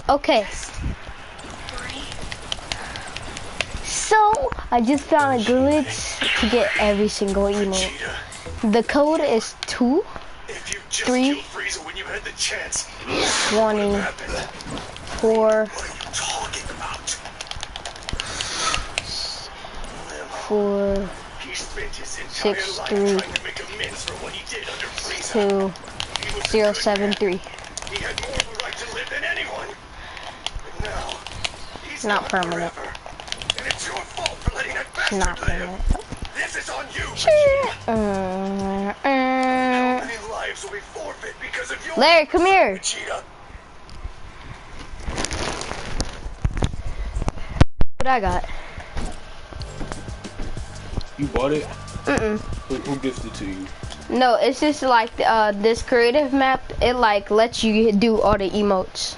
Okay. So, I just found a glitch to get every single emote. The code is 2, 3, 20, 4, 4, 6, 3, 2, 0, 7, 3. Not permanent. Not permanent. This is on you. How many lives will we forfeit because of your Larry, come here. What I got? You bought it? Who gifted it to you? No, it's just like this creative map. It like lets you do all the emotes.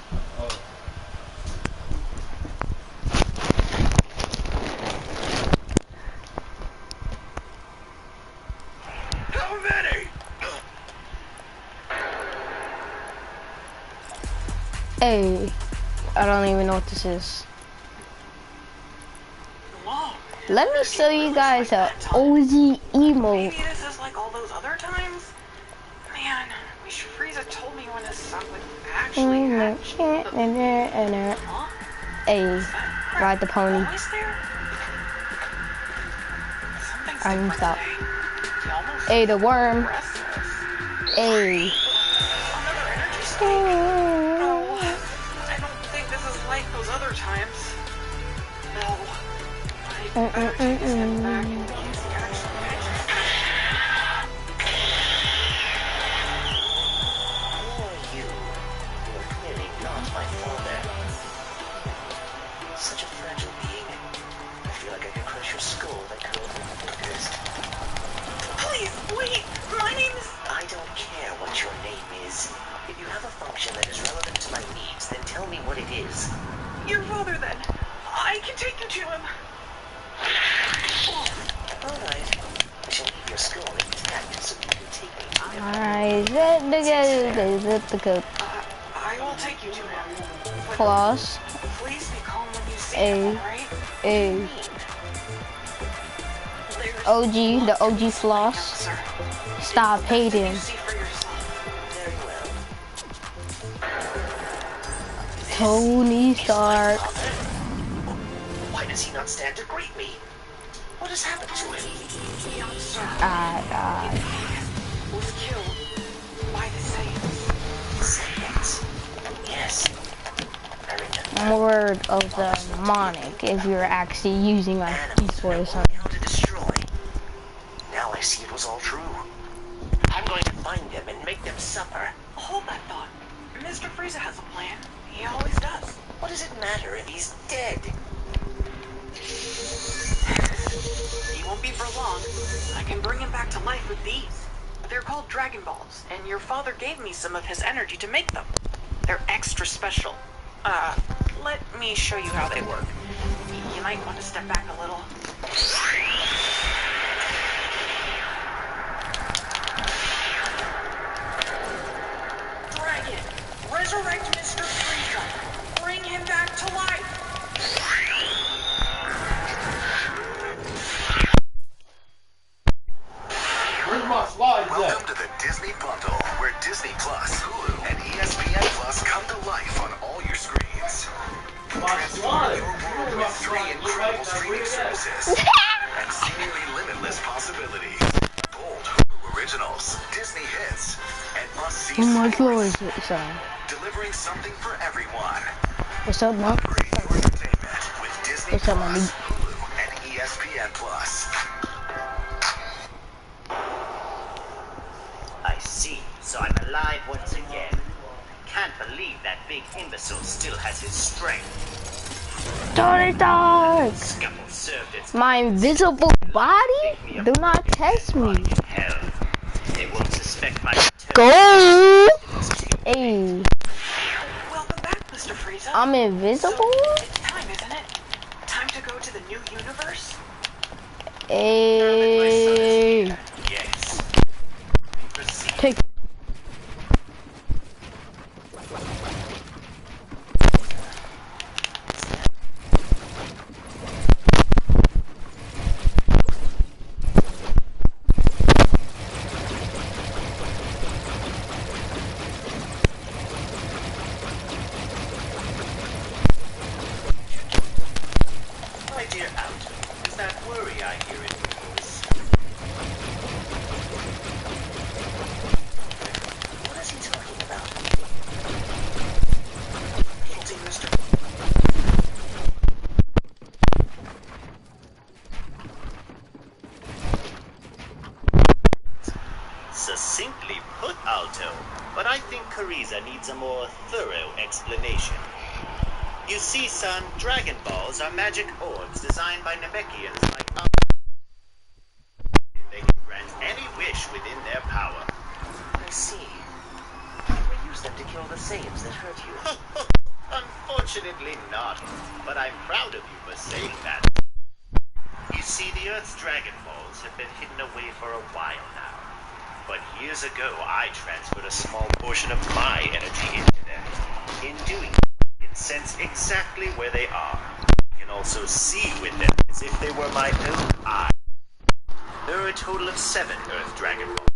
How many? Hey, I don't even know what this is. Whoa. Let me show you guys a OG emote. Maybe this is like all those other times? Man, wish Frieza told me when his son would actually hatch. Hey, ride the pony. I'm stop. Hey, the worm. Hey. No, I don't think this is like those other times. No. I better take his head back and use the actual magic. Who are you? You are clearly not my father. Such a fragile being. I feel like I could crush your skull like curled fingers. Please, wait! My name is... I don't care what your name is. If you have a function that is relevant to my needs, then tell me what it is. Your father, then. I can take you to him. Alright. I shall leave your skull intact so you can take me to him. I zip the code. I will take you to him. But Floss. please be calm when you see him, alright? A. OG, the OG floss. Sir. Stop hating. See for yourself. Very well. Tony Stark. Why does he not stand to greet me? What has happened to him? Young sir was killed by the Saiyans. Saiyans. Yes. I remember. Word of the mnemonic if you're actually using like peaceful or something. How to destroy. Now I see it was all true. I'm going to find them and make them suffer. Hold that thought. Mr. Frieza has a plan. He always does. What does it matter if he's dead? He won't be for long. I can bring him back to life with these. They're called Dragon Balls, and your father gave me some of his energy to make them. They're extra special. Let me show you how they work. You might want to step back a little. Dragon, resurrect Mr. Frieza. Bring him back to life. Where's my slides Welcome at? to the Disney Bundle, where Disney Plus, Hulu, and ESPN Plus come to life on all your screens. My slides. Your world with 3 incredible streaming services and seemingly limitless possibilities. Bold Hulu originals, Disney hits, and must-see Oh my stories. god, sorry. Delivering something for everyone. What's up, man? Upgrade your entertainment with Disney What's up, man? Plus, Hulu, and ESPN Plus. I see. So I'm alive once again. Can't believe that big imbecile still has his strength. Tony Stark! Scuffle served its My invisible body? Do not test me. hell. They won't suspect my return. Go! Hey, Welcome back, Mr. Frieza. I'm invisible? So, it's time, isn't it? Time to go to the new universe? Hey. Yes. Proceed. Take. Kariza needs a more thorough explanation. You see, son, Dragon Balls are magic orbs designed by Namekians like us. They can grant any wish within their power. I see. We use them to kill the Saiyans that hurt you. Unfortunately not, but I'm proud of you for saying that. You see, the Earth's Dragon Balls have been hidden away for a while now. But years ago, I transferred a small portion of my energy into them. In doing so, I can sense exactly where they are. I can also see with them as if they were my own eyes. There are a total of 7 Earth Dragon Balls.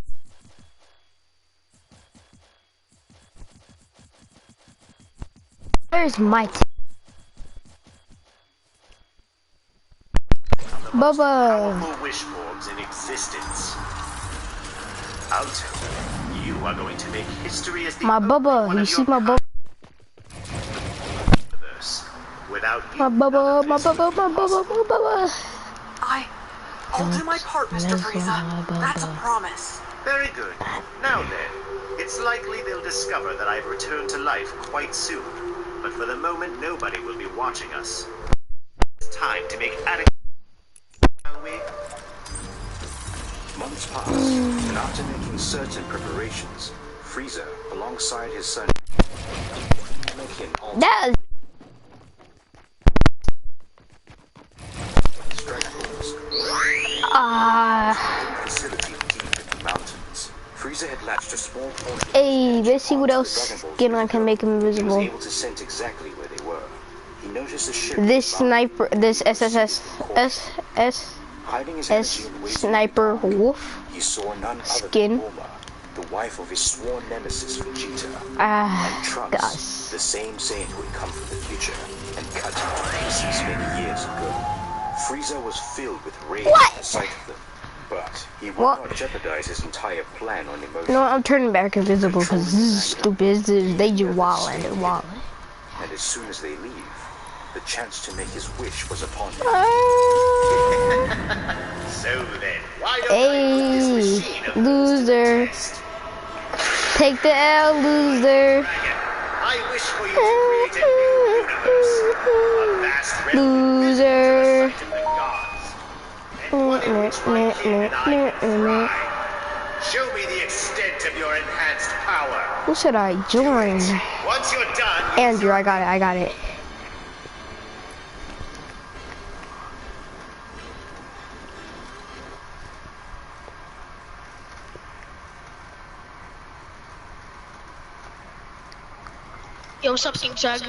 Where's my Bubba? Powerful wish orbs in existence. I'll tell you, you are going to make history as the My only Bubba, one you of see your my Bubba? universe. Without you, My Bubba, none my of this Bubba, would my be Bubba, possible. my Bubba. I'll do my part, Mr. Frieza. That's a promise. Very good. Now then, it's likely they'll discover that I've returned to life quite soon. But for the moment, nobody will be watching us. It's time to make adequate. Shall we? Months pass, and after making certain preparations, Frieza, alongside his son, Namekian also That is Dragon Balls. Facility deep in the mountains. Frieza had latched a small portion. Hey, let's see what onto else the Dragon Ball skin I can make him He was invisible. able to sense exactly where they were. He noticed a ship. This sniper, this SSS Hiding his energy in ways sniper wolf. he saw none other Skin. than Bulma, the wife of his sworn nemesis Vegeta, and Trunks, Gosh. the same Saiyan who had come from the future and cut him to pieces many years ago. Frieza was filled with rage at the sight of them, but he would What? not jeopardize his entire plan on emotion. No, I'm turning back invisible because this is stupid. They just wildin'. They're wildin'. And as soon as they leave, the chance to make his wish was upon him. So then, why don't I put this Hey, machine of yours to the loser. test? Take the L, loser. I wish for you to create a new universe, a vast realm Loser. invisible to the sight of the gods, and one in which my king and I can thrive. Show me the extent of your enhanced power. Who should I join? Once you're done, Andrew, I got it. Yo, what's up, King Chug?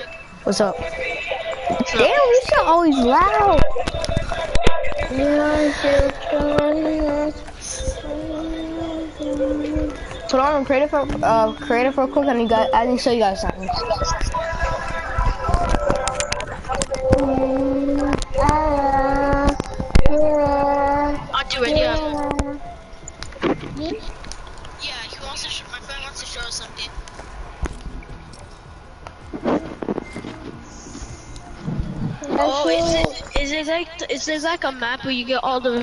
What's up? Damn, you sound always loud. So I'm creative real quick, and I didn't show you guys something. I'll do it, yeah. Yeah, he wants to my friend wants to show us something. Oh, is it like a map where you get all the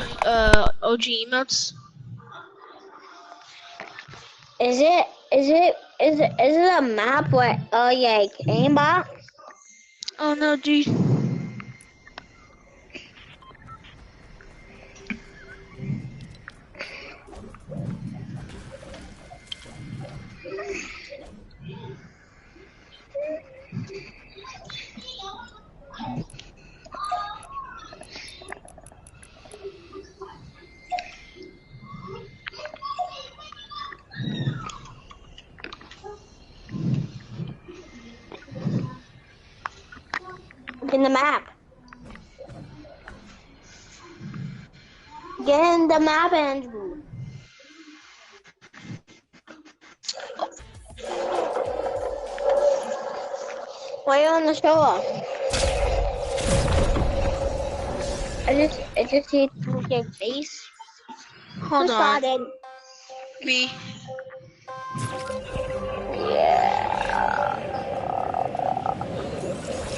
OG emotes? Is it a map where yeah, aimbot? Oh no, dude. In the map. Get in the map, Andrew. Why on the show us? I just see your face. Hold Who on. started? Me.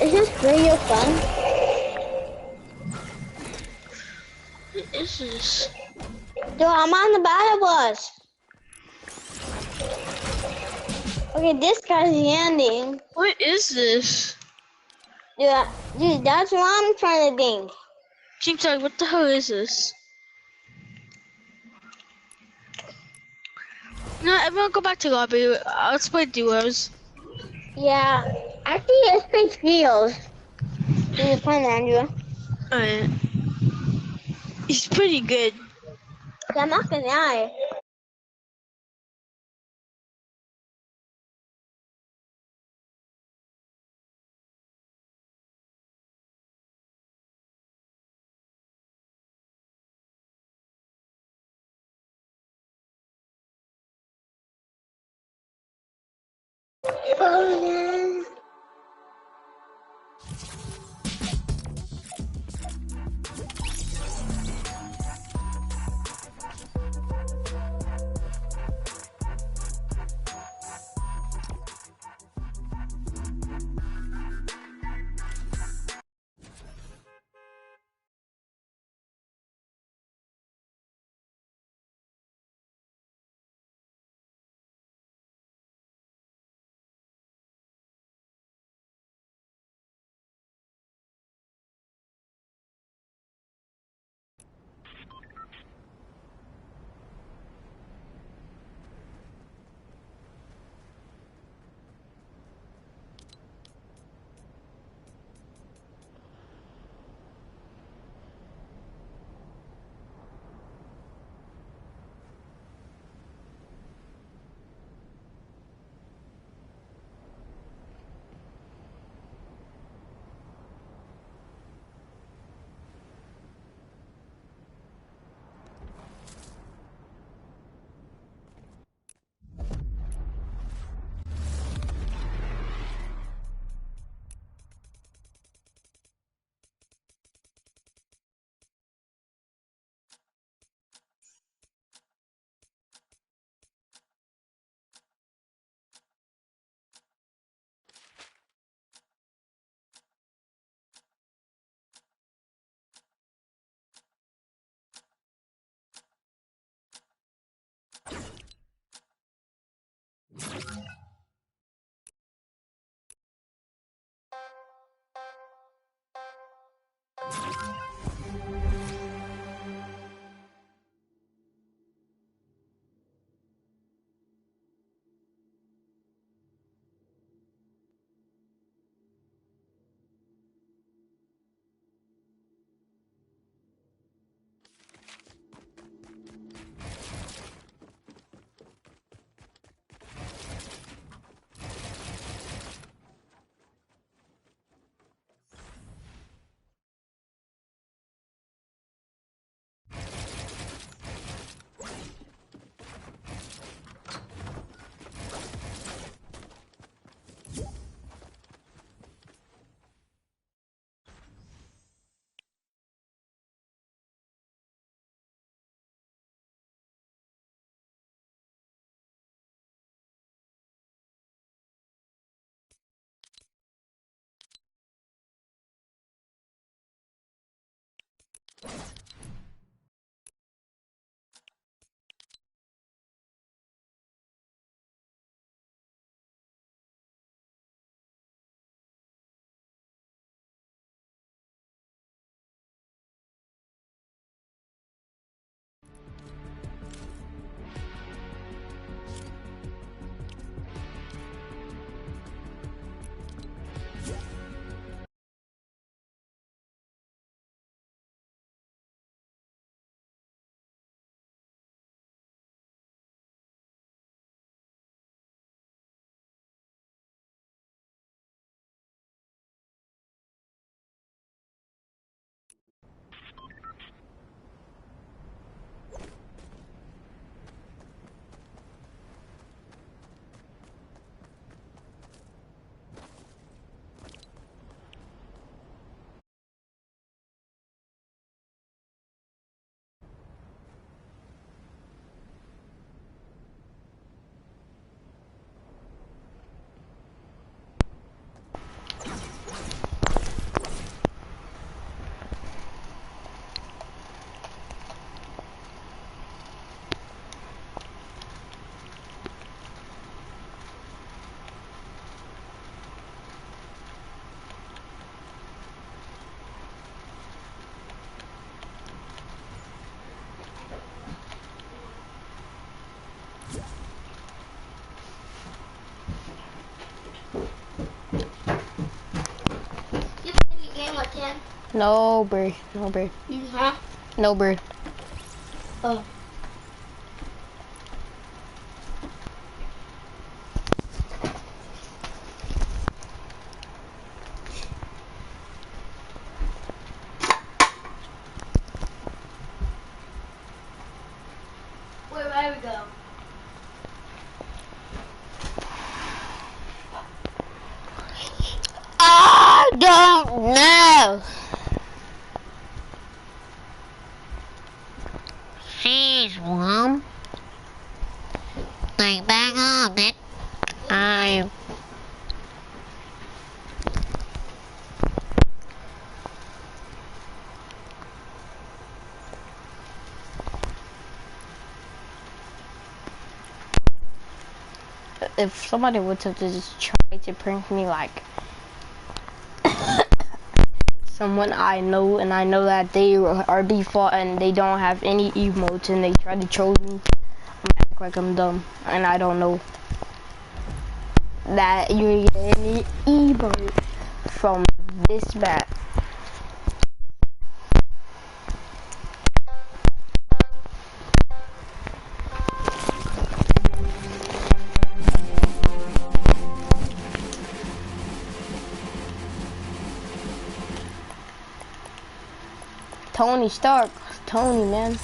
Is this video fun? What is this? Yo, I'm on the battle bus. Oh Okay, this guy's the ending. What is this? Yeah, dude, that's what I'm trying to think. Seems like, what the hell is this? No, everyone go back to lobby. Let's play duos. Yeah, actually, let's play trios. This is fun, Andrew. Alright. He's pretty good. I'm not gonna lie. Oh, man. You play the game with him? No, bro. No, bro. Huh? No, bro. Oh. Where we go? I don't know. Jeez, Mom. Like, back up, man. I... If somebody were to just try to prank me like someone I know, and I know that they are default and they don't have any emotes, and they try to troll me, I'm gonna act like I'm dumb and I don't know that you get any emote from this map. Tony Stark. Tony, man.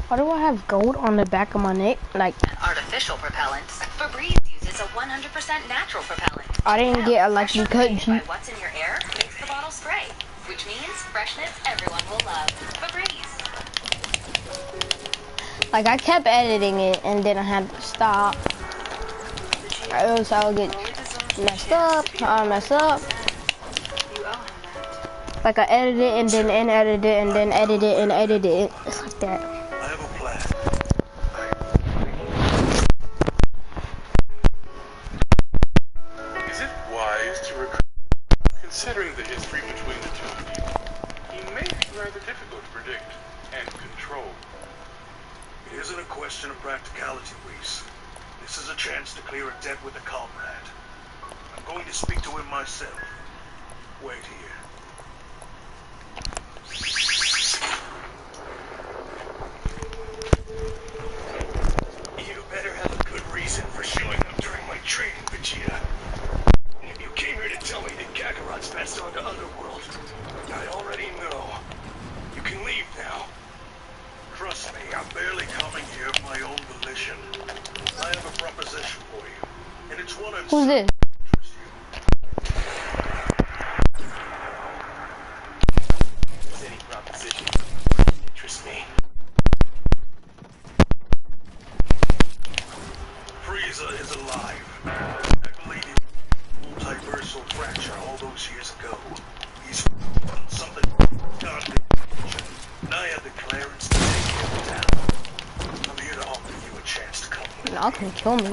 Why do I have gold on the back of my neck? Like, Artificial propellants. Febreze uses a 100% natural propellant. I didn't get a lucky cut. By what's in your air makes the bottle spray, which means freshness everyone will love. Febreze. Like, I kept editing it and then I had to stop. Or else I would get messed up. I mess up. Like, I edited it and then edited it and then edited it and edited it. It's like that. I have a plan. Is it wise to recruit? Considering the history between the two of you, he may be rather difficult to predict and control. It isn't a question of practicality, Reese. This is a chance to clear a debt with a comrade. I'm going to speak to him myself. Wait here. You better have a good reason for showing up during my training, Vegeta. You came here to tell me that Kakarot's passed on to Underworld. I already know. You can leave now. Trust me, I'm barely coming here of my own volition. I have a proposition for you, and it's one I'm Who's this? Any proposition interests me. Frieza is alive. I believe he was a multiversal fracture all those years ago. He's done something godly, and I have the clearance to take him down. I'm here to offer you a chance to come with Y'all can kill me.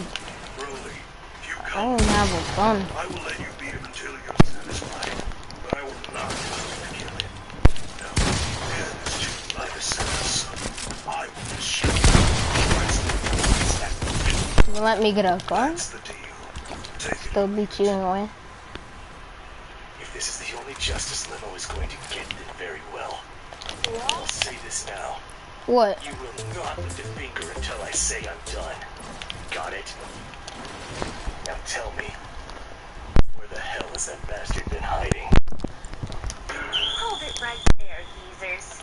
Broly, if you I come, don't have a gun. I will let you beat him until you're satisfied, but I will not kill him. No, death is just like a sentence. I will shoot you. You let me get a gun? That's the deal. Take it. Still beat you anyway. If this is the only justice Limo is going to get, then very well. I'll say this now. What? You will not lift a finger until I say I'm done. Got it? Now tell me, where the hell has that bastard been hiding? Hold it right there, geezers.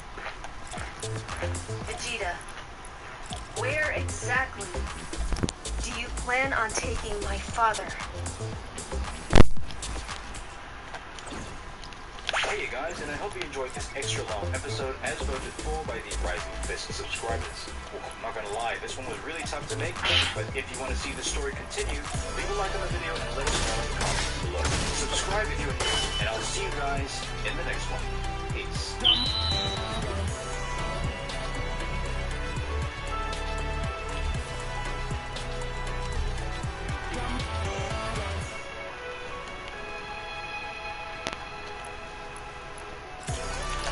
Vegeta, where exactly do you plan on taking my father? Hey you guys, and I hope you enjoyed this extra long episode as voted for by the Rising Fist subscribers. I'm not gonna lie, this one was really tough to make, but if you want to see the story continue, leave a like on the video and let us know in the comments below. Subscribe if you're new, and I'll see you guys in the next one. Peace.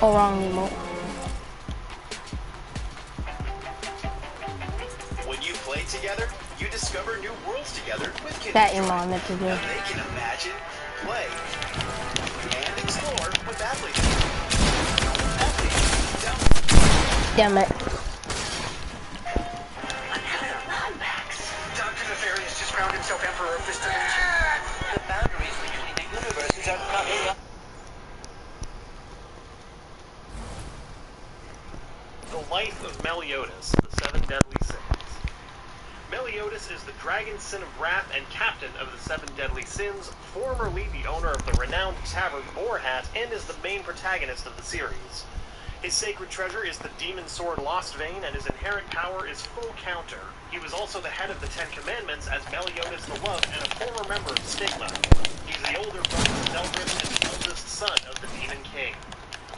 Oh, wrong emote. When you play together, you discover new worlds together with kids. That emote I meant to do. Now they can imagine, play, and explore with athletes. Damn it. Dr. Nefarious just crowned himself Emperor of this dimension. The boundaries between the universes are coming up. The life of Meliodas, the Seven Deadly Sins. Meliodas is the dragon sin of wrath and captain of the Seven Deadly Sins, formerly the owner of the renowned tavern Boar Hat, and is the main protagonist of the series. His sacred treasure is the demon sword Lost Vein, and his inherent power is Full Counter. He was also the head of the Ten Commandments as Meliodas the Love and a former member of Stigma. He's the older brother of Zeldris and the eldest son of the Demon King.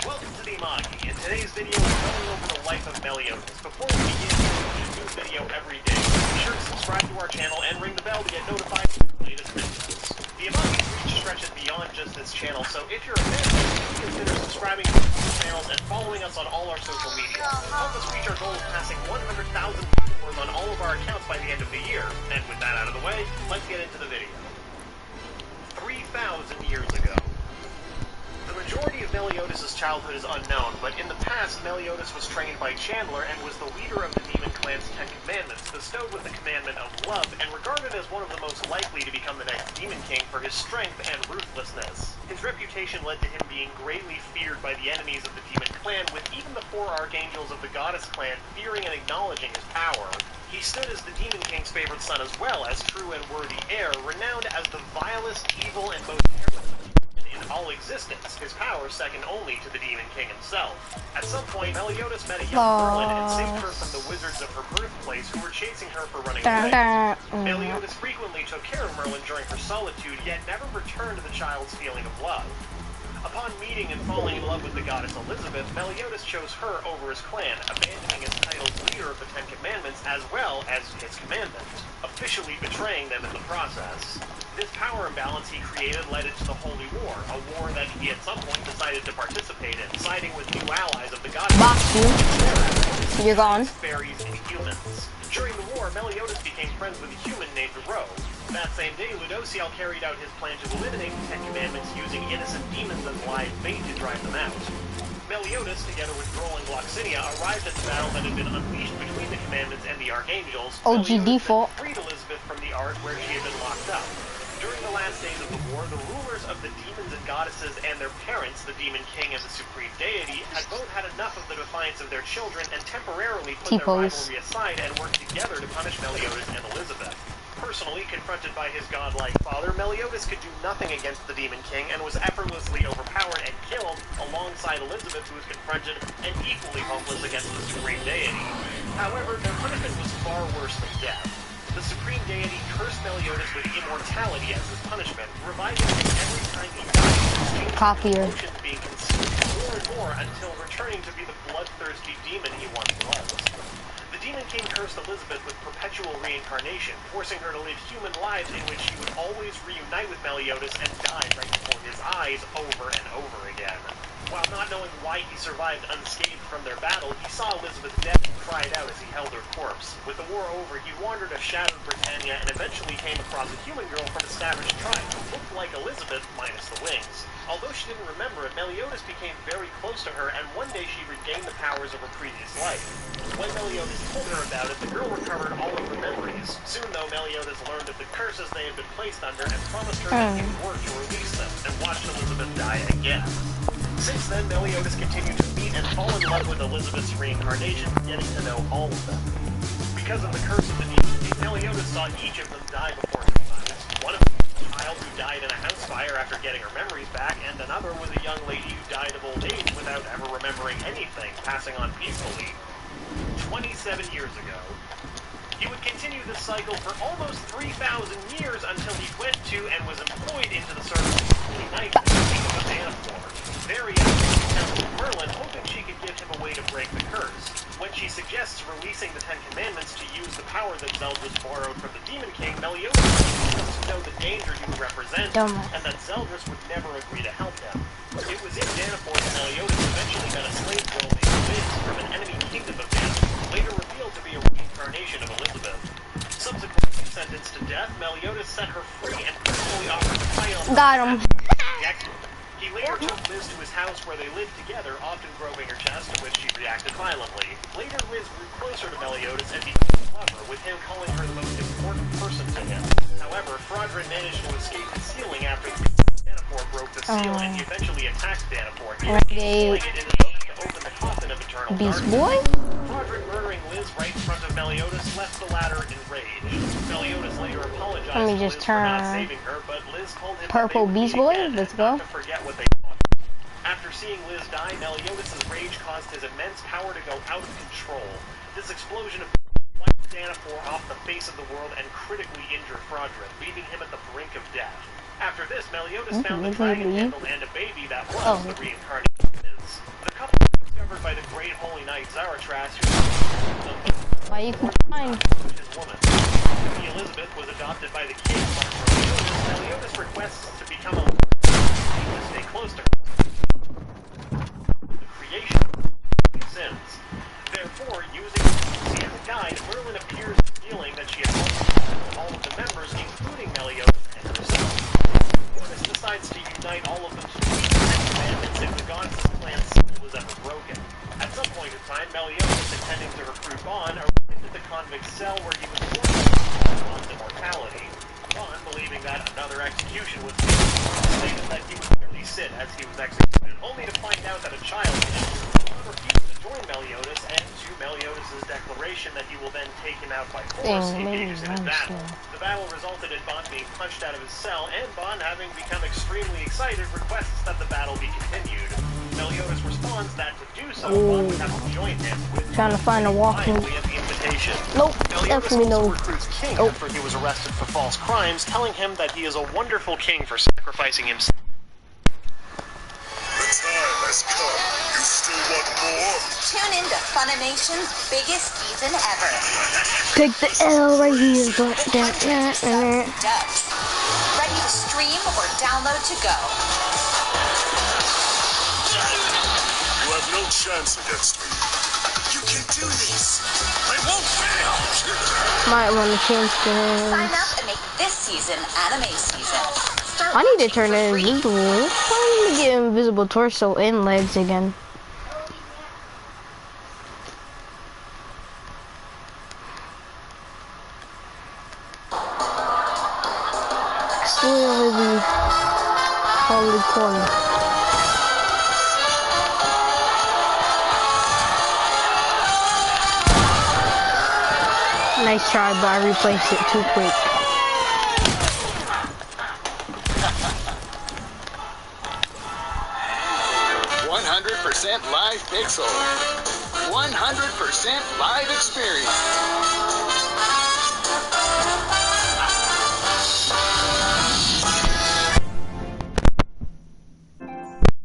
Welcome to the Imagi. In today's video, we're going over the life of Meliodas. Before we begin, we do a new video every day. Be sure to subscribe to our channel and ring the bell to get notified of the latest videos. The Imagi's reach stretches beyond just this channel, so if you're a fan, please consider subscribing to our channels and following us on all our social media. Help us reach our goal of passing 100,000 followers on all of our accounts by the end of the year. And with that out of the way, let's get into the video. 3,000 years ago. The majority of Meliodas' childhood is unknown, but in the past, Meliodas was trained by Chandler and was the leader of the Demon Clan's Ten Commandments, bestowed with the commandment of love, and regarded as one of the most likely to become the next Demon King for his strength and ruthlessness. His reputation led to him being greatly feared by the enemies of the Demon Clan, with even the 4 archangels of the Goddess Clan fearing and acknowledging his power. He stood as the Demon King's favorite son as well as true and worthy heir, renowned as the vilest, evil, and most careless in all existence, his power second only to the Demon King himself. At some point, Meliodas met a young Merlin and saved her from the wizards of her birthplace who were chasing her for running away. Meliodas frequently took care of Merlin during her solitude, yet never returned to the child's feeling of love. Upon meeting and falling in love with the goddess Elizabeth, Meliodas chose her over his clan, abandoning his title as leader of the Ten Commandments as well as his commandment, officially betraying them in the process. This power imbalance he created led into the Holy War, a war that he at some point decided to participate in, siding with new allies of the goddess. You're gone. Fairies and humans. During the war, Meliodas became friends with a human named Ro. That same day, Ludociel carried out his plan to eliminate the Ten Commandments using innocent demons as live bait to drive them out. Meliodas, together with Droll and Gloxinia, arrived at the battle that had been unleashed between the Commandments and the Archangels. OG default. Freed Elizabeth from the Ark where she had been locked up. During the last days of the war, the rulers of the demons and goddesses and their parents, the Demon King and the Supreme Deity, had both had enough of the defiance of their children and temporarily put their rivalry aside and worked together to punish Meliodas and Elizabeth. Personally confronted by his godlike father, Meliodas could do nothing against the Demon King and was effortlessly overpowered and killed alongside Elizabeth, who was confronted and equally hopeless against the Supreme Deity. However, their punishment was far worse than death. The Supreme Deity cursed Meliodas with immortality as his punishment, reviving him every time he died, Cockier. emotions being consumed more and more until returning to be the bloodthirsty demon he once was. The Demon King cursed Elizabeth with perpetual reincarnation, forcing her to live human lives in which she would always reunite with Meliodas and die right before his eyes over and over again. While not knowing why he survived unscathed from their battle, he saw Elizabeth dead and cried out as he held her corpse. With the war over, he wandered a shattered Britannia and eventually came across a human girl from a savage tribe who looked like Elizabeth minus the wings. Although she didn't remember it, Meliodas became very close to her, and one day she regained the powers of her previous life. When Meliodas told her about it, the girl recovered all of her memories. Soon, though, Meliodas learned of the curses they had been placed under and promised her that he would work to release them, and watched Elizabeth die again. Since then, Meliodas continued to meet and fall in love with Elizabeth's reincarnation, getting to know all of them. Because of the curse of the demons, Meliodas saw each of them die before his eyes. One of them child who died in a house fire after getting her memories back, and another was a young lady who died of old age without ever remembering anything, passing on peacefully. 27 years ago. He would continue this cycle for almost 3,000 years until he went to and was employed into the service of the Holy Knights in the kingdom of Danapor. There he encountered Merlin, hoping she could give him a way to break the curse. When she suggests releasing the Ten Commandments to use the power that Zeldris borrowed from the Demon King, Meliodas wants to know the danger he would represent, and that Zeldris would never agree to help him. It was in Danapor that Meliodas eventually met a slave girl named Liz from an enemy kingdom of Danapor, later revealed to be a reincarnation of Elizabeth. Subsequently sentenced to death, Meliodas set her free and personally offered to fight on Got him. He later took Liz to his house where they lived together, often groping her chest, to which she reacted violently. Later, Liz grew closer to Meliodas and became clever, with him calling her the most important person to him. However, Frodrin managed to escape the ceiling after Danapor broke the seal, and he eventually attacked Danapor, pulling it into the boat to open the coffin of eternal Beast darkness. Boy? Frodrin murdering Liz right in front of Meliodas left the latter enraged. Meliodas later apologized Let me to just Liz for not turn saving her, but Liz told him Purple that they would Beast meet Boy. again Let's and go. not to forget what they fought. After seeing Liz die, Meliodas' rage caused his immense power to go out of control. This explosion of wiped Danapor off the face of the world and critically injured Frodrin, leaving him at the brink of death. After this, Meliodas found the dragon handle and a baby that was the reincarnation of Liz. The couple was discovered by the great holy knight Zaratras, who Why you crying? his woman. Lady Elizabeth was adopted by the king. Meliodas requests to become a to stay close to her. The creation of sins. Therefore, using Lucy as a guide, Merlin appears revealing that she has all of the members, including Meliodas and herself. Meliodas decides to unite all of them to the Ten Commandments if the gods' plan's seal was ever broken. At some point in time, Meliodas, intending to recruit Bon, arrived at the convict's cell where he was forced Bon's immortality. Bon, believing that another execution was stated that he would merely sit as he was executed, only to find out that a child refused to join Meliodas, and to Meliodas' declaration that he will then take him out by force, engages in a battle. The battle resulted in Bon being punched out of his cell, and Bon, having become extremely excited, requests that the battle be continued. Meliodas responds that to do so, Bon would have to join him with Trying to find a walking. at the invitation. Nope, Meliodas definitely also no. recruits King after he was arrested for false crimes, telling him that he is a wonderful king for sacrificing himself. The time has come. You still want more? Tune in to Funimation's biggest season ever. Take the L right here. Ready to stream or download to go. You have no chance against me. You can do this. I won't fail. Might want to change Sign the. up and make this season anime season. Start I need to watching turn for it free. invisible. I need to get invisible torso and legs again. Slowly, holy corner. Nice try, but I replaced it too quick. Live Pixel. 100% live experience.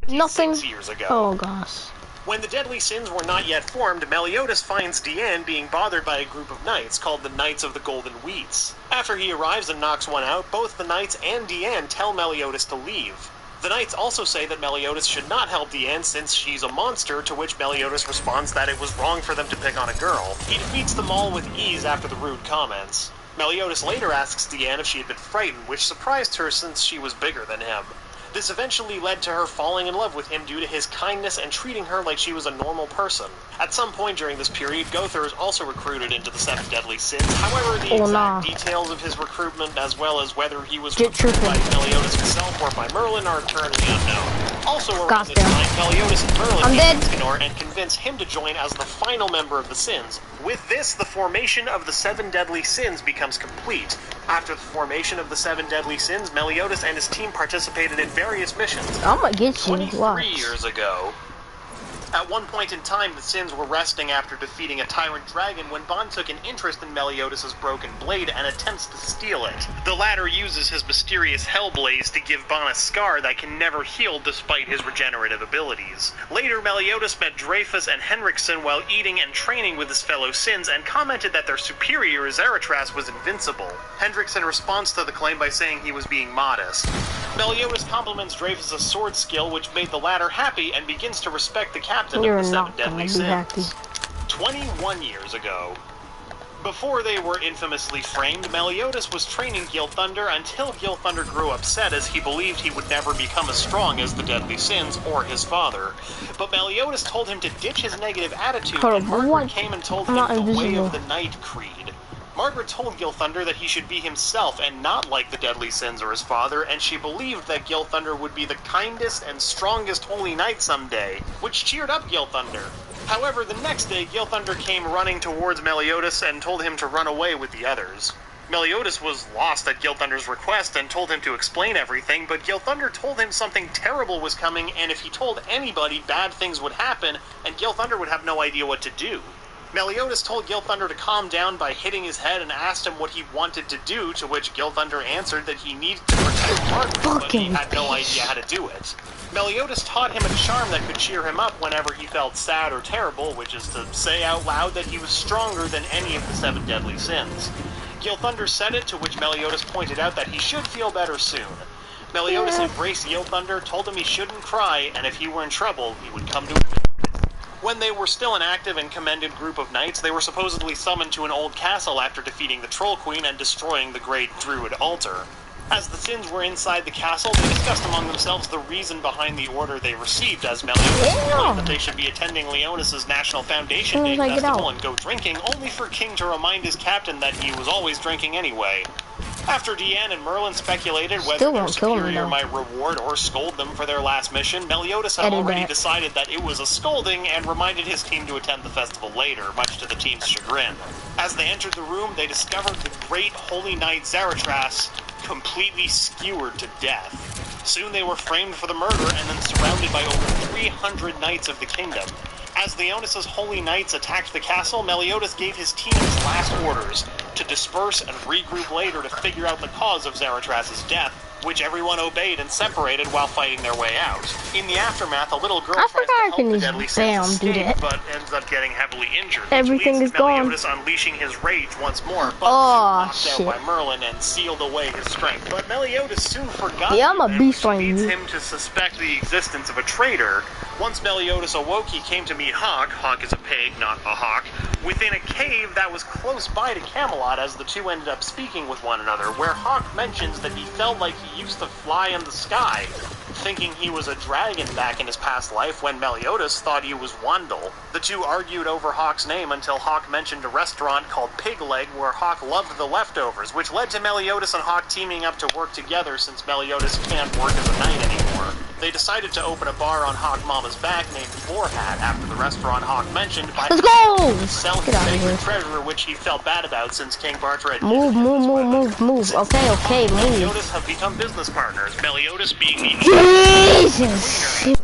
Nothing. 6 years ago. Oh gosh. When the deadly sins were not yet formed, Meliodas finds Deanne being bothered by a group of knights called the Knights of the Golden Wheats. After he arrives and knocks one out, both the knights and Deanne tell Meliodas to leave. The knights also say that Meliodas should not help Deanne since she's a monster, to which Meliodas responds that it was wrong for them to pick on a girl. He defeats them all with ease after the rude comments. Meliodas later asks Deanne if she had been frightened, which surprised her since she was bigger than him. This eventually led to her falling in love with him due to his kindness and treating her like she was a normal person. At some point during this period, Gother is also recruited into the 7 deadly sins. However, the exact details of his recruitment, as well as whether he was recruited by Meliodas himself or by Merlin, are currently unknown. Also around Got this them. time, Meliodas and Merlin I'm meet dead. Escanor and convince him to join as the final member of the Sins. With this, the formation of the 7 deadly sins becomes complete. After the formation of the 7 deadly sins, Meliodas and his team participated in various missions. I'm gonna get you. 23 Watch. years ago, at one point in time, the Sins were resting after defeating a tyrant dragon when Bond took an interest in Meliodas' broken blade and attempts to steal it. The latter uses his mysterious Hellblaze to give Bond a scar that can never heal despite his regenerative abilities. Later, Meliodas met Dreyfus and Henriksen while eating and training with his fellow Sins and commented that their superior, Zaratras, was invincible. Henriksen responds to the claim by saying he was being modest. Meliodas compliments Dreyfus' sword skill, which made the latter happy and begins to respect the captain You're of the 7 not gonna deadly be sins. happy. 21 years ago. Before they were infamously framed, Meliodas was training Gil Thunder until Gil Thunder grew upset as he believed he would never become as strong as the Deadly Sins or his father. But Meliodas told him to ditch his negative attitude, and Margaret came and told him the Way of the Night Creed. Margaret told Gil Thunder that he should be himself and not like the Deadly Sins or his father, and she believed that Gil Thunder would be the kindest and strongest Holy Knight someday, which cheered up Gil Thunder. However, the next day, Gil Thunder came running towards Meliodas and told him to run away with the others. Meliodas was lost at Gil Thunder's request and told him to explain everything, but Gil Thunder told him something terrible was coming, and if he told anybody, bad things would happen, and Gil Thunder would have no idea what to do. Meliodas told Gil Thunder to calm down by hitting his head and asked him what he wanted to do, to which Gil Thunder answered that he needed to protect Margaret, but he had no idea how to do it. Meliodas taught him a charm that could cheer him up whenever he felt sad or terrible, which is to say out loud that he was stronger than any of the 7 deadly sins. Gil Thunder said it, to which Meliodas pointed out that he should feel better soon. Meliodas embraced Gil Thunder, told him he shouldn't cry, and if he were in trouble, he would come to him. When they were still an active and commended group of knights, they were supposedly summoned to an old castle after defeating the Troll Queen and destroying the great Druid altar. As the Sins were inside the castle, they discussed among themselves the reason behind the order they received, as Meliodas claimed that they should be attending Leonis' National Foundation Day festival and go drinking, only for King to remind his captain that he was always drinking anyway. After Deanne and Merlin speculated whether their superior might reward or scold them for their last mission, Meliodas had already decided that it was a scolding and reminded his team to attend the festival later, much to the team's chagrin. As they entered the room, they discovered the great holy knight Zaratras completely skewered to death. Soon they were framed for the murder and then surrounded by over 300 knights of the kingdom. As Leonis' holy knights attacked the castle, Meliodas gave his team his last orders to disperse and regroup later to figure out the cause of Zaratras's death, which everyone obeyed and separated while fighting their way out. In the aftermath, a little girl tries to help the Deadly Sins escape, but ends up getting heavily injured, which leads to Meliodas unleashing his rage once more, but knocked out by Merlin and sealed away his strength. But Meliodas soon forgot which leads him to suspect the existence of a traitor. Once Meliodas awoke, he came to meet Hawk. Hawk is a pig, not a hawk, within a cave that was close by to Camelot, as the two ended up speaking with one another, where Hawk mentions that he felt like he used to fly in the sky, thinking he was a dragon back in his past life when Meliodas thought he was Wandel. The two argued over Hawk's name until Hawk mentioned a restaurant called Pig Leg where Hawk loved the leftovers, which led to Meliodas and Hawk teaming up to work together since Meliodas can't work as a knight anymore. They decided to open a bar on Hawk Mama's back named Floor Hat after the restaurant Hawk mentioned by selling his sacred treasure, which he felt bad about since King Bartra had move. Okay, move. Meliodas have become business partners, Meliodas being the Jesus!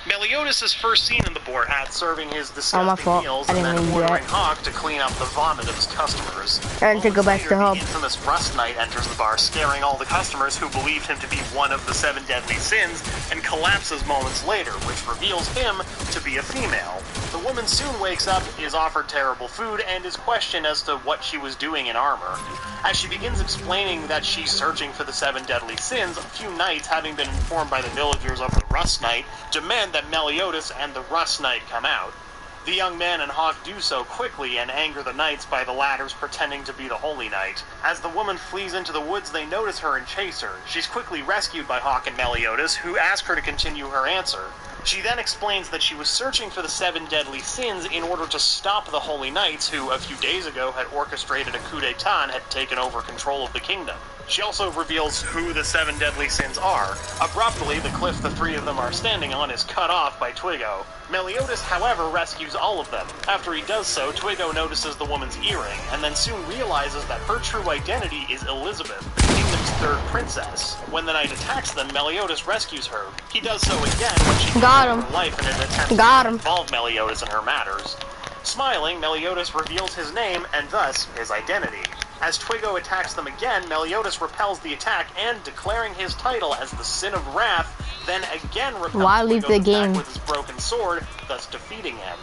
Meliodas is first seen in the Boar Hat serving his disgusting meals and then ordering Hawk to clean up the vomit of his customers. And to go back to Hub. The infamous Rust Knight enters the bar, scaring all the customers who believed him to be one of the 7 deadly sins, and collapses moments later, which reveals him to be a female. The woman soon wakes up, is offered terrible food, and is questioned as to what she was doing in armor. As she begins explaining that she's searching for the 7 deadly sins, a few knights, having been informed by the villagers of the Rust Knight, demand that Meliodas and the Rust Knight come out. The young man and Hawk do so quickly and anger the knights by the latter's pretending to be the Holy Knight. As the woman flees into the woods, they notice her and chase her. She's quickly rescued by Hawk and Meliodas, who ask her to continue her answer. She then explains that she was searching for the 7 deadly sins in order to stop the Holy Knights, who a few days ago had orchestrated a coup d'etat and had taken over control of the kingdom. She also reveals who the 7 deadly sins are. Abruptly, the cliff the 3 of them are standing on is cut off by Twigo. Meliodas, however, rescues all of them. After he does so, Twigo notices the woman's earring, and then soon realizes that her true identity is Elizabeth, the kingdom's 3rd princess. When the knight attacks them, Meliodas rescues her. He does so again when she got him. her life in an attempt to involve Meliodas in her matters. Smiling, Meliodas reveals his name and thus his identity. As Twigo attacks them again, Meliodas repels the attack and, declaring his title as the Sin of Wrath, then again repels Twigo's attack with his broken sword, thus defeating him.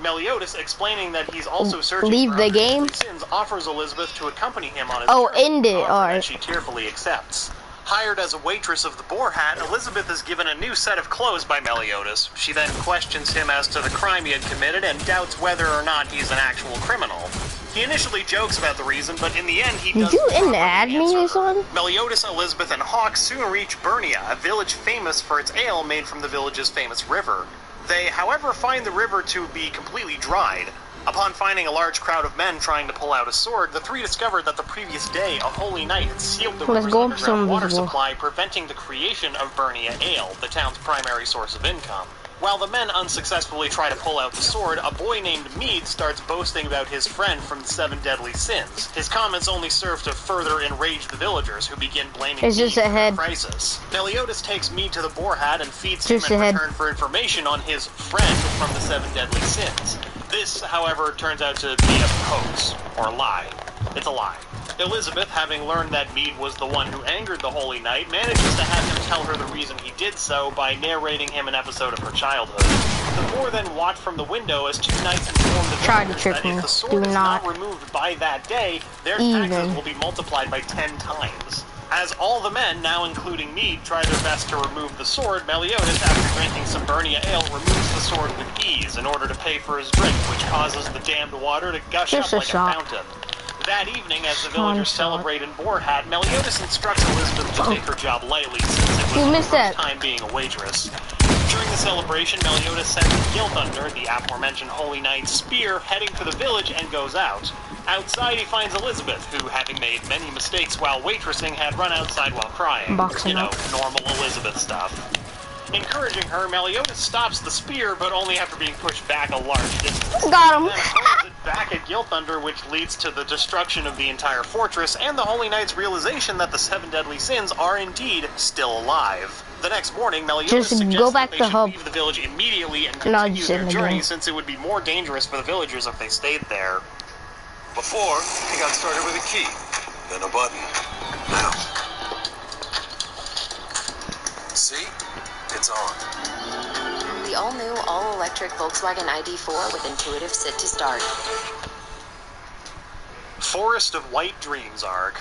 Meliodas, explaining that he's also searching for the sins, offers Elizabeth to accompany him on his journey, and she tearfully accepts. Hired as a waitress of the Boar Hat, Elizabeth is given a new set of clothes by Meliodas. She then questions him as to the crime he had committed and doubts whether or not he's an actual criminal. He initially jokes about the reason, but in the end he does. Did you add me or something? Meliodas, Elizabeth, and Hawk soon reach Burnia, a village famous for its ale made from the village's famous river. They, however, find the river to be completely dried. Upon finding a large crowd of men trying to pull out a sword, the 3 discovered that the previous day a holy knight had sealed the river's underground water supply, preventing the creation of Burnia Ale, the town's primary source of income. While the men unsuccessfully try to pull out the sword, a boy named Mead starts boasting about his friend from the 7 deadly sins. His comments only serve to further enrage the villagers, who begin blaming Mead for the crisis. Meliodas takes Mead to the Boar Hat and feeds him in return for information on his friend from the 7 deadly sins. This, however, turns out to be a hoax, or a lie. It's a lie. Elizabeth, having learned that Mead was the one who angered the Holy Knight, manages to have him tell her the reason he did so by narrating him an episode of her childhood. The 4 then watch from the window as 2 knights inform the villagers that if the sword is not removed by that day, their taxes will be multiplied by 10 times. As all the men, now including Mead, try their best to remove the sword, Meliodas, after drinking some Burnia Ale, removes the sword with ease in order to pay for his drink, which causes the damned water to gush up like a fountain. That evening, as the villagers celebrate in Boar Hat, Meliodas instructs Elizabeth to take her job lightly, since it was her first time being a waitress. During the celebration, Meliodas sends the Guilt Under, the aforementioned Holy Knight's spear, heading for the village and goes out. Outside, he finds Elizabeth, who, having made many mistakes while waitressing, had run outside while crying. You know, normal Elizabeth stuff. Encouraging her, Meliodas stops the spear, but only after being pushed back a large distance. Got him! Then throws it back at Guilt Under, which leads to the destruction of the entire fortress, and the Holy Knight's realization that the 7 deadly sins are indeed still alive. The next morning, Meliodas suggests that they should leave the village immediately and continue their journey, since it would be more dangerous for the villagers if they stayed there. Before, he got started with a key, then a button. Now, see? It's on. The all-new, all-electric Volkswagen ID4 with intuitive sit to start. Forest of White Dreams arc.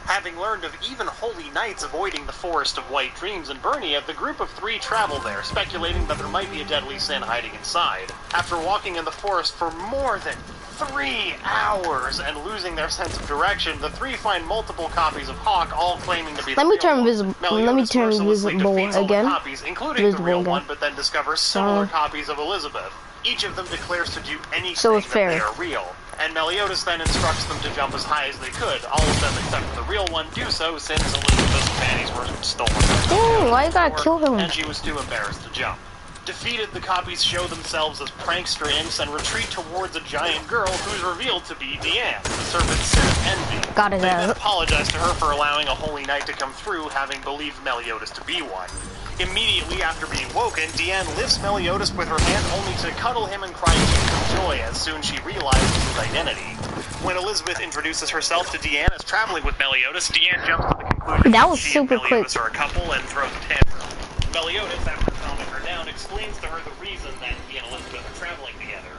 Having learned of even holy knights avoiding the Forest of White Dreams in Burnia, the group of 3 travel there, speculating that there might be a deadly sin hiding inside. After walking in the forest for more than 3 hours and losing their sense of direction, the 3 find multiple copies of Hawk, all claiming to be the Let me turn visible again. Copies, including the real one, but then discovers similar copies of Elizabeth. Each of them declares to do anything that they are real. And Meliodas then instructs them to jump as high as they could. All of them except for the real one do so, since Elizabeth's panties were stolen. Dang, why you gotta kill him? And she was too embarrassed to jump. Defeated, the copies show themselves as prankster imps and retreat towards a giant girl who's revealed to be Deanne, the serpent's sin of envy. Got it. They then apologize to her for allowing a holy knight to come through, having believed Meliodas to be one. Immediately after being woken, Deanne lifts Meliodas with her hand only to cuddle him and cry tears of joy as soon she realizes his identity. When Elizabeth introduces herself to Deanne as traveling with Meliodas, Deanne jumps to the conclusion that she and Meliodas are a couple and throws a tantrum. Meliodas, after calming her down, explains to her the reason that he and Elizabeth are traveling together.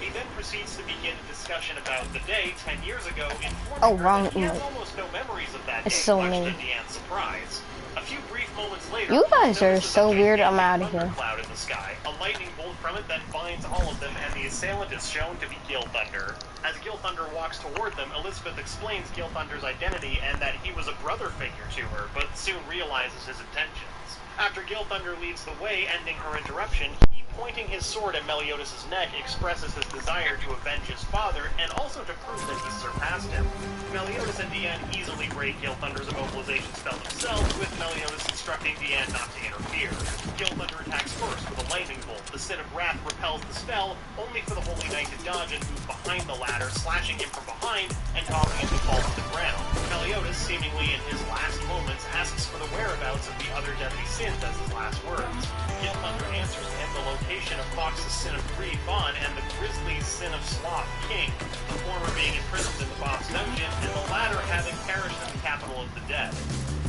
He then proceeds to begin a discussion about the day 10 years ago, informing her that he has almost no memories of that day, much to Deanne's surprise. A few brief moments later, You guys are notices so a weird. I'm gigantic out of here. thundercloud in the sky. A lightning bolt from it then finds all of them, and the assailant is shown to be Gil Thunder. As Gil Thunder walks toward them, Elizabeth explains Gil Thunder's identity and that he was a brother figure to her, but soon realizes his intentions. After Gil Thunder leads the way, ending her interruption, he, pointing his sword at Meliodas' neck, expresses his desire to avenge his father, and also to prove that he surpassed him. Meliodas and Diane easily break Gil Thunder's immobilization spell themselves, with Meliodas instructing Diane not to interfere. Gil Thunder attacks first with a lightning bolt. The Sin of Wrath repels the spell, only for the Holy Knight to dodge and move behind the ladder, slashing him from behind and causing him to fall to the ground. Meliodas, seemingly in his last moments, asks for the whereabouts of the other deadly sins as his last words. Gil Thunder answers to him the location of Fox's Sin of Greed, Vaughn, and the Grizzly's Sin of Sloth, King, the former being imprisoned in the Bob's dungeon, and the latter having perished in the capital of the dead.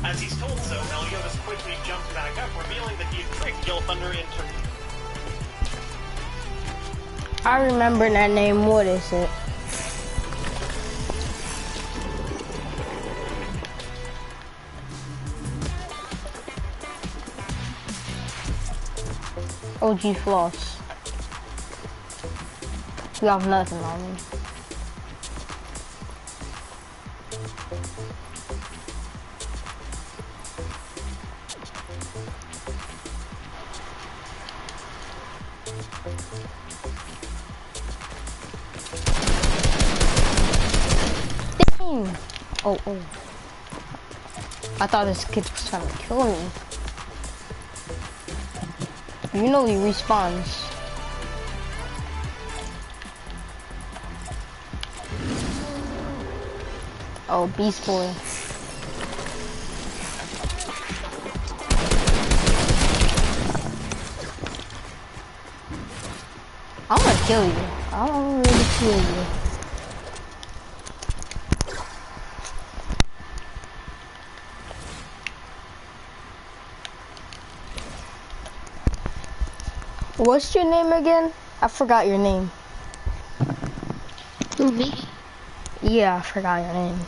As he's told so, Meliodas quickly jumps back up, revealing that he had tricked Gil Thunder into... I remember that name. What is it? OG Floss. You have nothing on me. Dang! Oh. I thought this kid was trying to kill me. You know he respawns. Oh, Beast Boy. I wanna kill you. I wanna really kill you. What's your name again? I forgot your name. Who, me? Yeah, I forgot your name.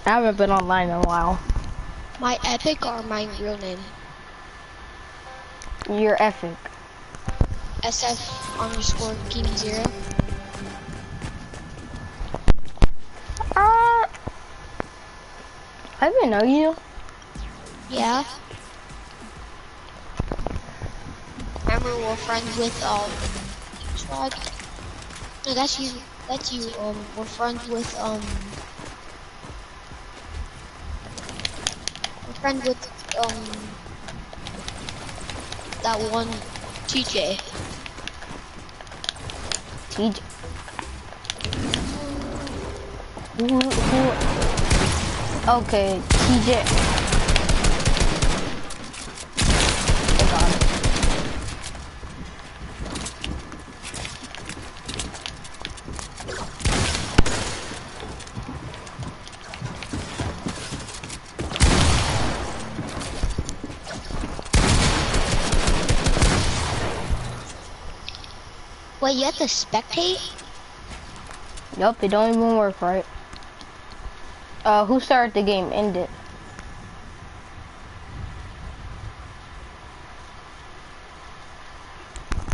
I haven't been online in a while. My epic or my real name? You're epic. SF_King0. I didn't know you. Yeah. Remember we're friends with Swag? No, that's you. That's you. We're friends with we're friends with that one TJ. TJ. Who? Okay, TJ. Wait, you have to spectate? Nope, it don't even work right. Who started the game? End it.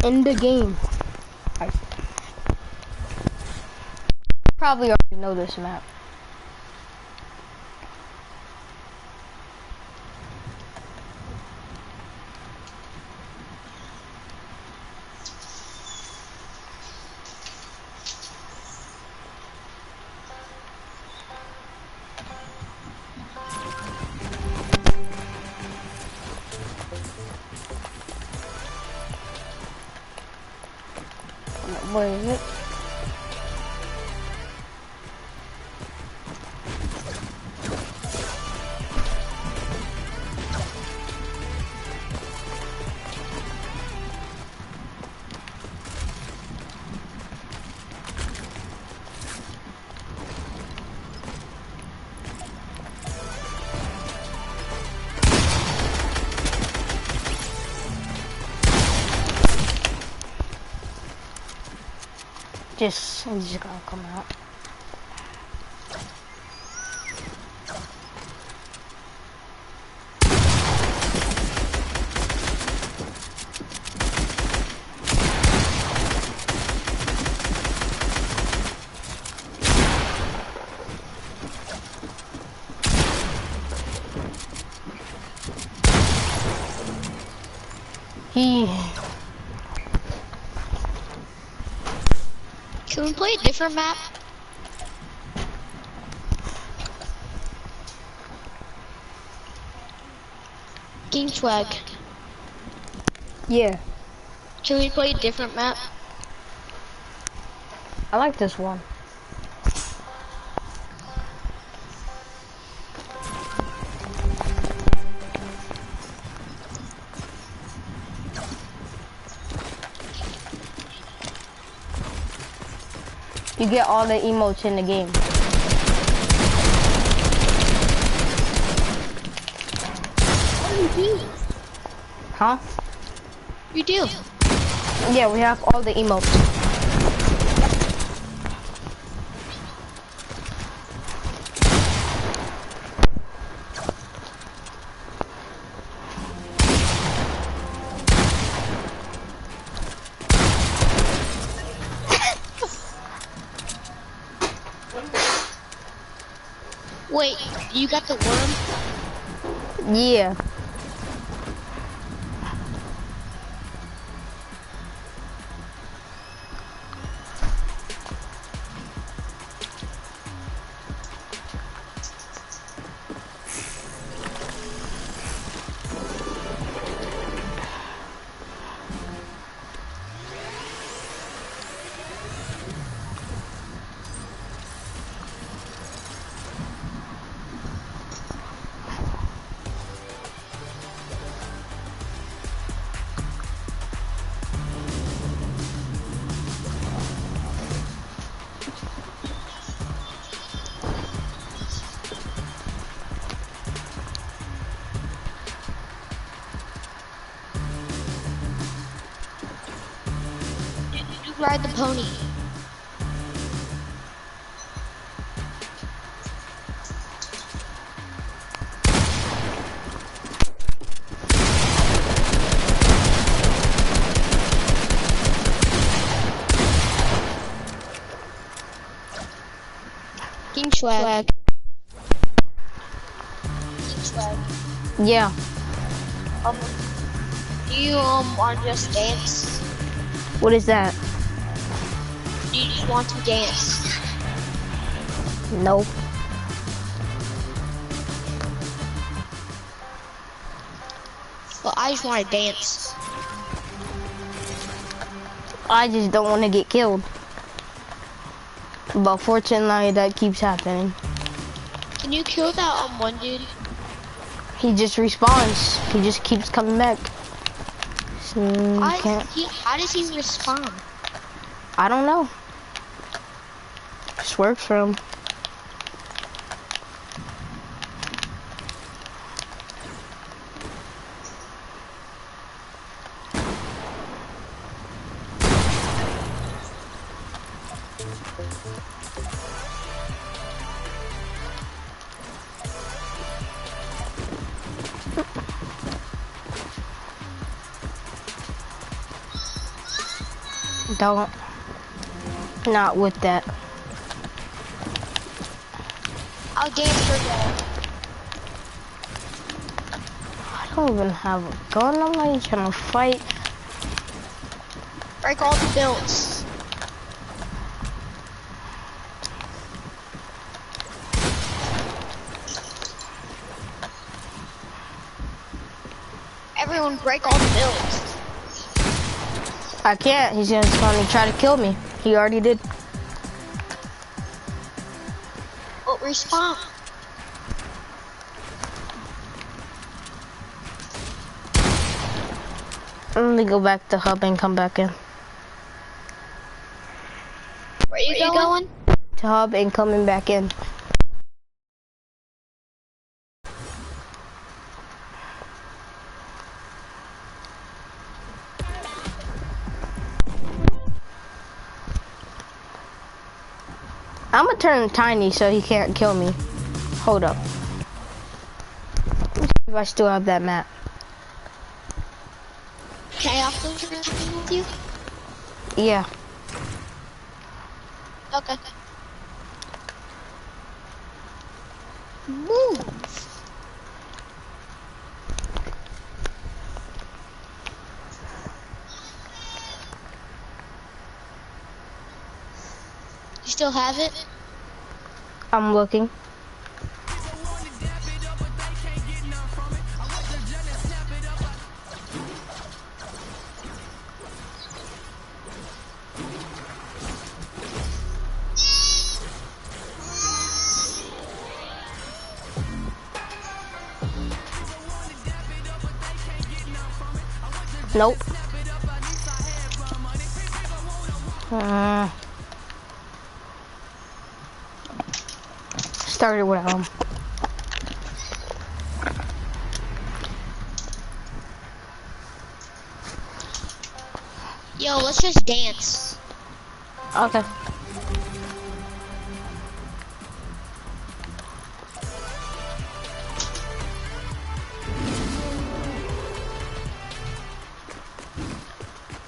End the game. I probably already know this map. Where is it? Just gotta come out. Can we play a different map? King Swag. Yeah, Can we play a different map? I like this one. You get all the emotes in the game. Oh, you do? Huh? You do? Yeah, we have all the emotes. Wait, you got the worm? Yeah. You ride the pony. King Swag. King Swag. Yeah. Do you want to just dance? What is that? Do you just want to dance? Nope. Well, I just want to dance. I just don't want to get killed. But fortunately, that keeps happening. Can you kill that one dude? He just respawns. He just keeps coming back. So how does he respond? I don't know. Just works for him. Don't. Not with that. I'll dance for you. I don't even have a gun. I'm not even trying to fight. Break all the builds. Everyone break all the builds. I can't. He's gonna finally try to kill me. He already did. Oh, respawn. Let me go back to hub and come back in. Where you going? To hub and coming back in. I'm gonna turn tiny so he can't kill me. Hold up. Let me see if I still have that map. Can I also turn with you? Yeah. Okay. Move. You still have it? I'm looking. Nope. Started with Yo, let's just dance. Okay.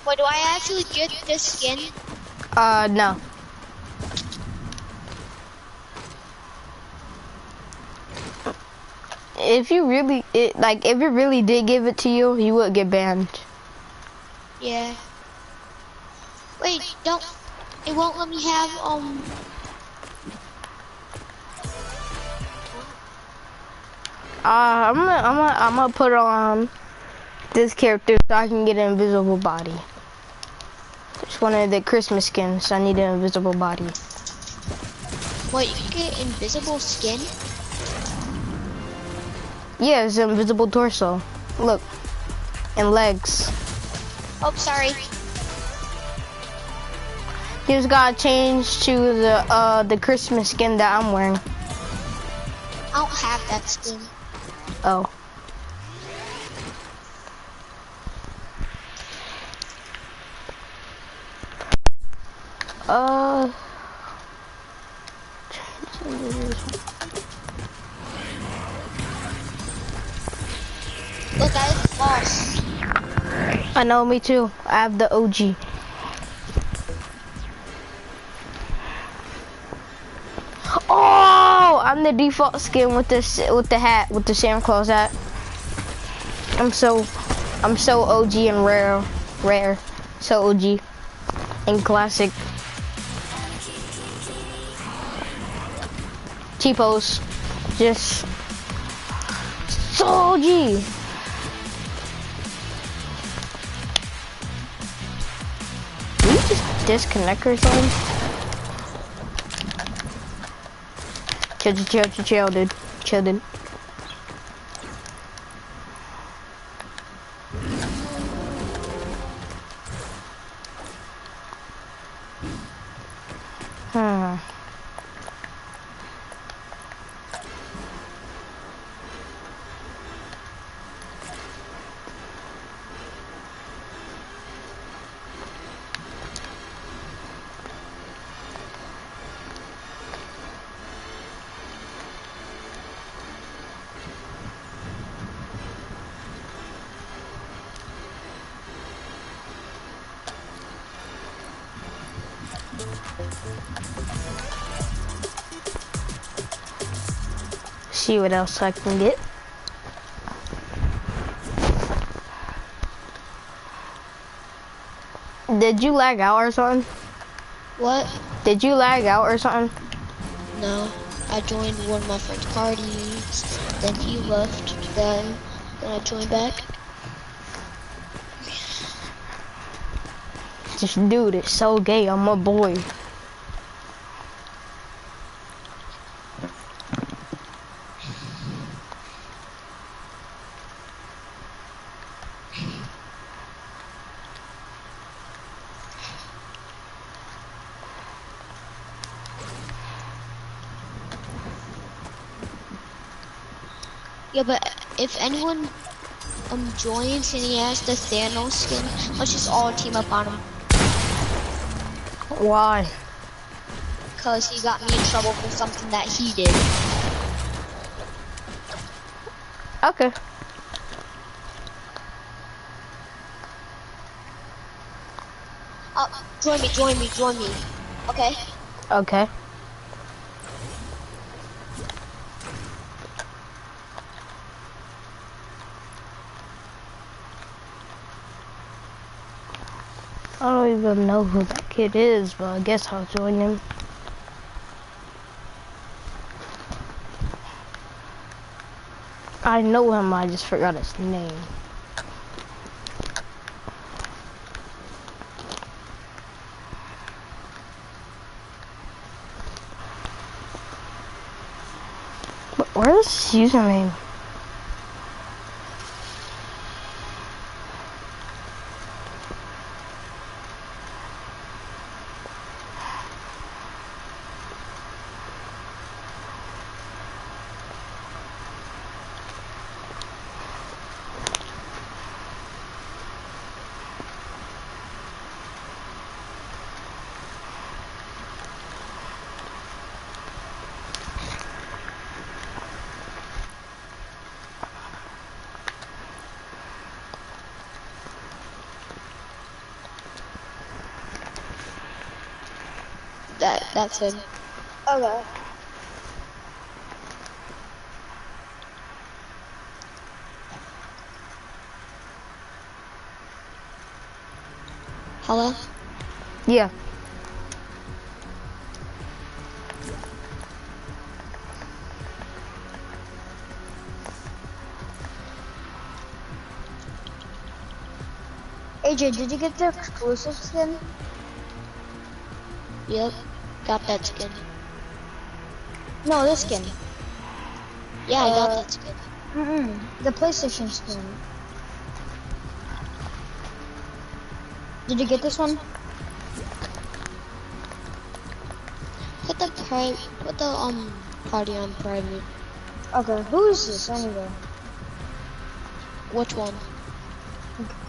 Wait, do I actually get this skin? No. If you really, if it really did give it to you, you would get banned. Yeah. Wait, it won't let me have, I'm gonna put on this character so I can get an invisible body. It's one of the Christmas skins, so I need an invisible body. Wait, you can get invisible skin? Yeah, it's an invisible torso. Look. And legs. Oh, sorry. You just gotta change to the Christmas skin that I'm wearing. I don't have that skin. Oh. Look, I lost. I know, me too. I have the OG. Oh, I'm the default skin with this, with the hat, with the Santa Claus hat. I'm so OG and rare, so OG and classic. T-pose, just so OG. Did you just disconnect or something? Chill, dude. Chill, dude. See what else I can get. Did you lag out or something? What? Did you lag out or something? No. I joined one of my friend's parties, then he left, then I joined back. This dude is so gay, I'm a boy. Yeah, but if anyone joins and he has the Thanos skin, let's just all team up on him. Why? Because he got me in trouble for something that he did. Okay. Join me. Okay? Okay. I don't even know who that kid is, but I guess I'll join him. I know him, I just forgot his name. But where's his username? That's him. Okay. Hello? Yeah. AJ, did you get the exclusive skin? Yep. Got that skin. No, this skin. Yeah, I got that skin. The PlayStation skin. Did you get this one? Put the party on private. Okay, who is this anyway? Which one?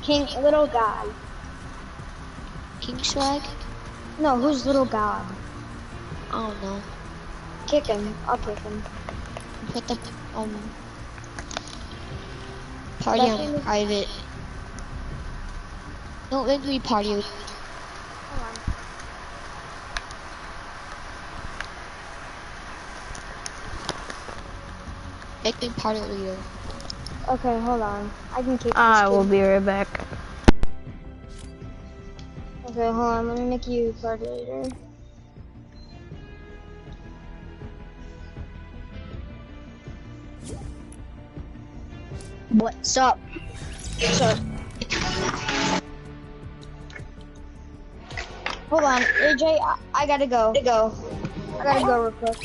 King, little guy. King Swag? No, who's little god? I don't know. Kick him. I'll kick him. Put the party on private. Don't make me party. Hold on. Make me party leader. Okay, hold on. I can kick this I will kid. be right back. Okay, hold on. Let me make you party leader. What's up? What's up? Hold on, AJ. I gotta go. I gotta go real quick.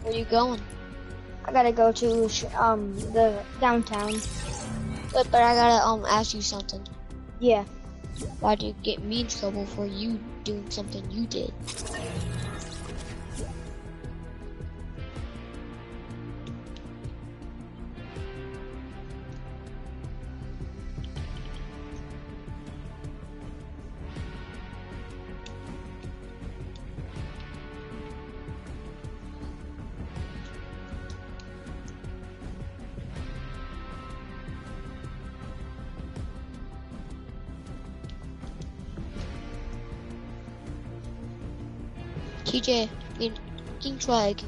Where you going? I gotta go to the downtown. But I gotta ask you something. Yeah. Why did you get me in trouble for you doing something you did? TJ, King Swag.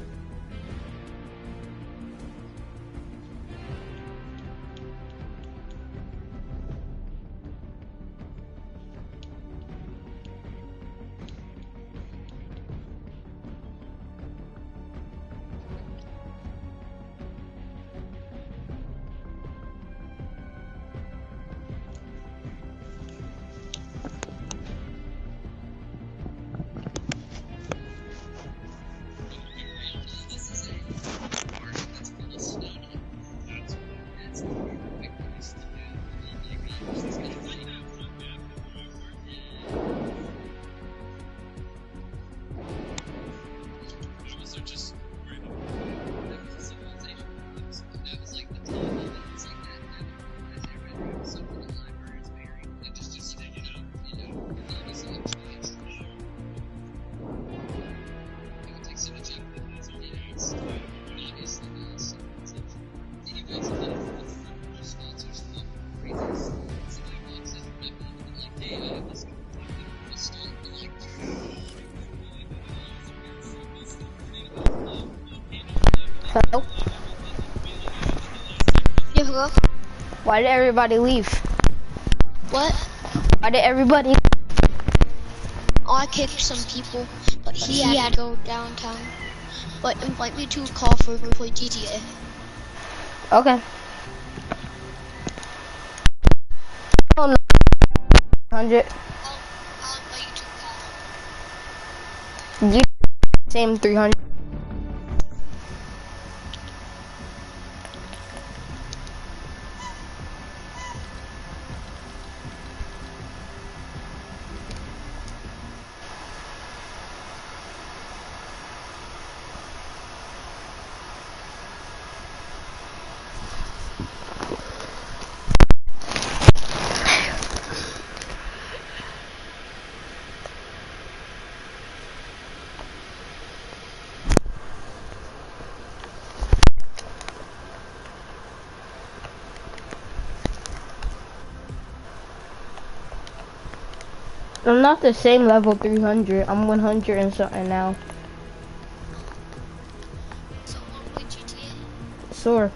Hello? Yeah, hello? Why did everybody leave? What? Why did everybody? Oh, I kicked some people, but he had to go downtown. But invite me to a call for we play GTA. Okay. Oh, no. 100. You same 300. I'm not the same level 300. I'm 100 and something now. So what would you do? Sure.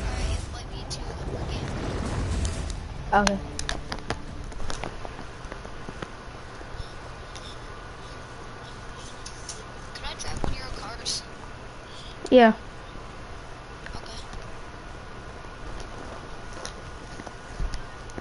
Alright, invite me to again. Okay. Can I drive one of your cars? Yeah.